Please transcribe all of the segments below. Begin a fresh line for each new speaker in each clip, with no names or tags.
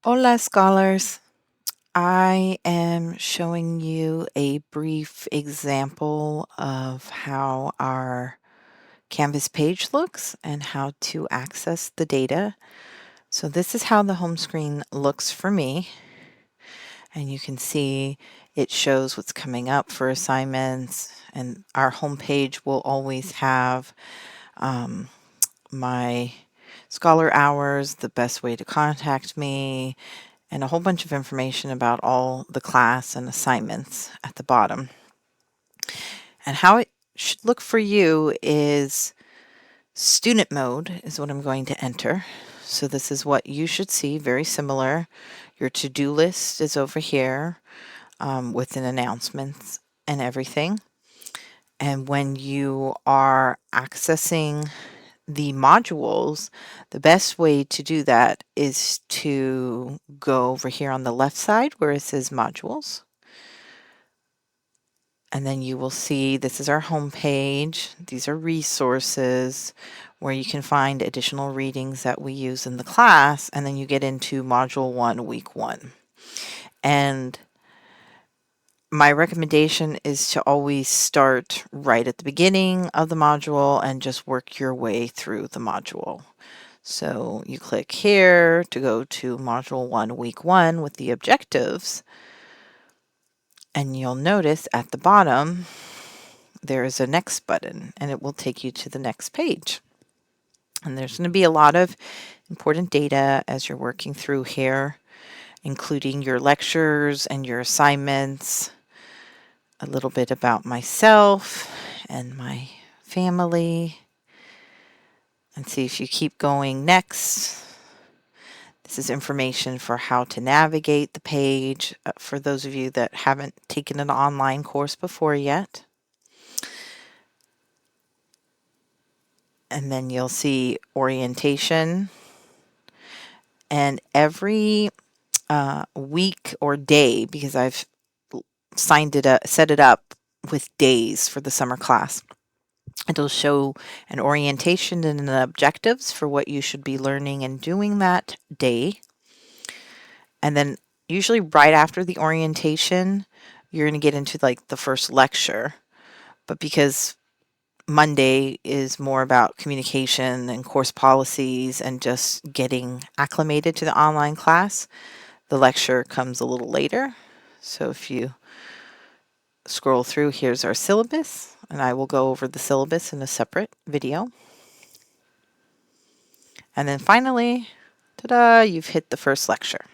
Hola, scholars. I am showing you a brief example of how our Canvas page looks and how to access the data. So this is how the home screen looks for me. And you can see it shows what's coming up for assignments, and our home page will always have my scholar hours, the best way to contact me, and a whole bunch of information about all the class and assignments at the bottom. And how it should look for you is student mode is what I'm going to enter. So this is what you should see, very similar. Your to-do list is over here with an announcements and everything. And when you are accessing the modules, the best way to do that is to go over here on the left side where it says modules. And then you will see this is our home page. These are resources where you can find additional readings that we use in the class. And then you get into module 1, week 1. And my recommendation is to always start right at the beginning of the module and just work your way through the module. So you click here to go to module 1, week 1 with the objectives. And you'll notice at the bottom, there is a next button and it will take you to the next page. And there's going to be a lot of important data as you're working through here, including your lectures and your assignments, a little bit about myself and my family. And see if you keep going next. This is information for how to navigate the page for those of you that haven't taken an online course before yet. And then you'll see orientation. And every week or day, because I've set it up with days for the summer class, it'll show an orientation and an objectives for what you should be learning and doing that day. And then usually right after the orientation, you're going to get into like the first lecture. But because Monday is more about communication and course policies and just getting acclimated to the online class, the lecture comes a little later. So if you scroll through, here's our syllabus, and I will go over the syllabus in a separate video. And then finally, ta-da, you've hit the first lecture.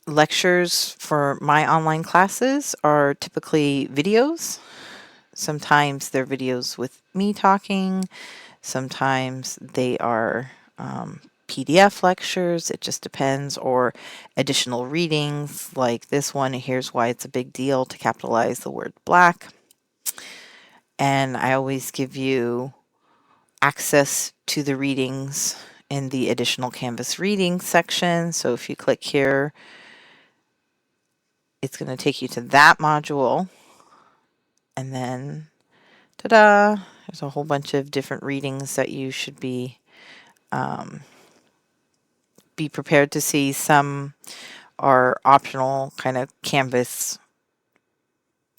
Lectures for my online classes are typically videos. Sometimes they're videos with me talking. Sometimes they are PDF lectures. It just depends. Or additional readings like this one. Here's why it's a big deal to capitalize the word black. And I always give you access to the readings in the additional Canvas reading section. So if you click here, it's going to take you to that module. And then, ta-da, there's a whole bunch of different readings that you should be prepared to see. Some are optional kind of Canvas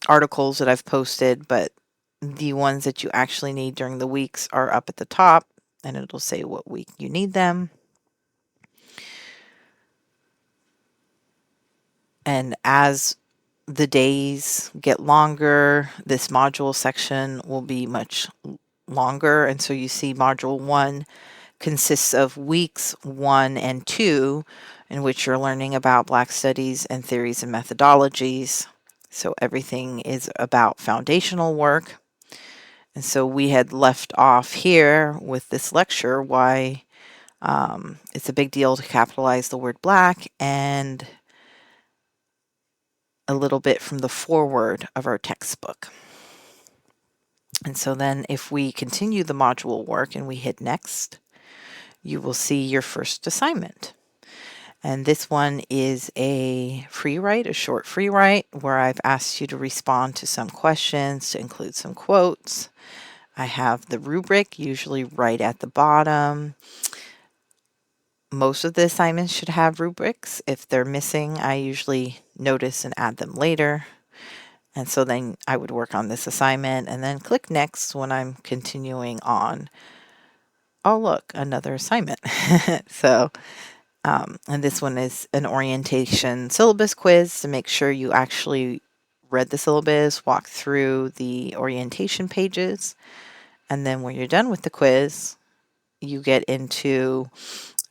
articles that I've posted, but the ones that you actually need during the weeks are up at the top, and it'll say what week you need them. And as the days get longer, this module section will be much longer. And so you see module 1 consists of weeks 1 and 2, in which you're learning about Black studies and theories and methodologies. So everything is about foundational work. And so we had left off here with this lecture why it's a big deal to capitalize the word Black, and a little bit from the foreword of our textbook. And so then if we continue the module work and we hit next, you will see your first assignment. And this one is a free write, a short free write, where I've asked you to respond to some questions, to include some quotes. I have the rubric usually right at the bottom. Most of the assignments should have rubrics. If they're missing, I usually notice and add them later. And so then I would work on this assignment and then click next when I'm continuing on. Oh, look, another assignment. So, and this one is an orientation syllabus quiz to make sure you actually read the syllabus, walk through the orientation pages, and then when you're done with the quiz, you get into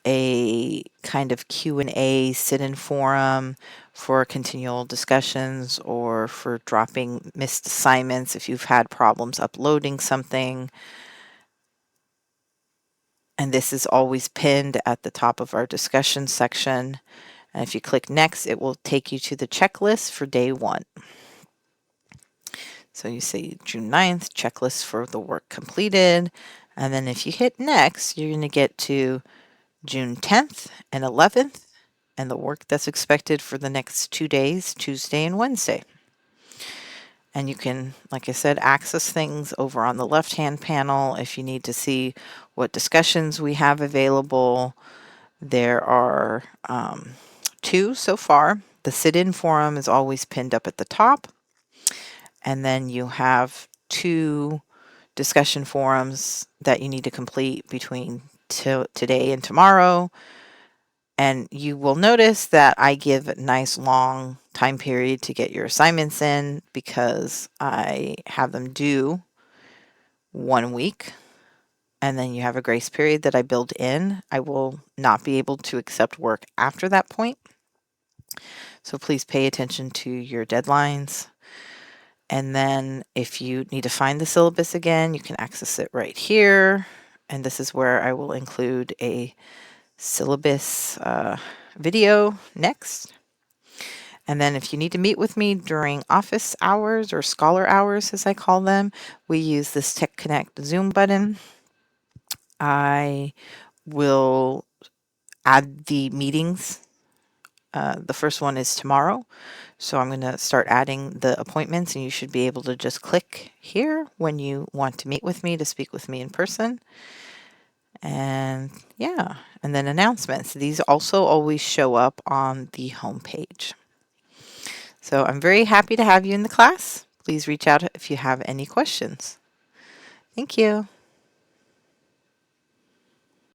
a kind of Q&A sit-in forum for continual discussions or for dropping missed assignments if you've had problems uploading something. And this is always pinned at the top of our discussion section. And if you click next, it will take you to the checklist for day 1. So you say June 9th, checklist for the work completed. And then if you hit next, you're going to get to June 10th and 11th and the work that's expected for the next 2 days, Tuesday and Wednesday. And you can, like I said, access things over on the left-hand panel if you need to see what discussions we have available. There are 2 so far. The sit-in forum is always pinned up at the top. And then you have 2 discussion forums that you need to complete between today and tomorrow. And you will notice that I give a nice long time period to get your assignments in because I have them due 1 week. And then you have a grace period that I build in. I will not be able to accept work after that point. So please pay attention to your deadlines. And then if you need to find the syllabus again, you can access it right here. And this is where I will include a syllabus video next. And then if you need to meet with me during office hours or scholar hours, as I call them, we use this Tech Connect Zoom button. I will add the meetings. The first one is tomorrow. So I'm going to start adding the appointments and you should be able to just click here when you want to meet with me to speak with me in person. And yeah, and then announcements. These also always show up on the home page. So I'm very happy to have you in the class. Please reach out if you have any questions. Thank you.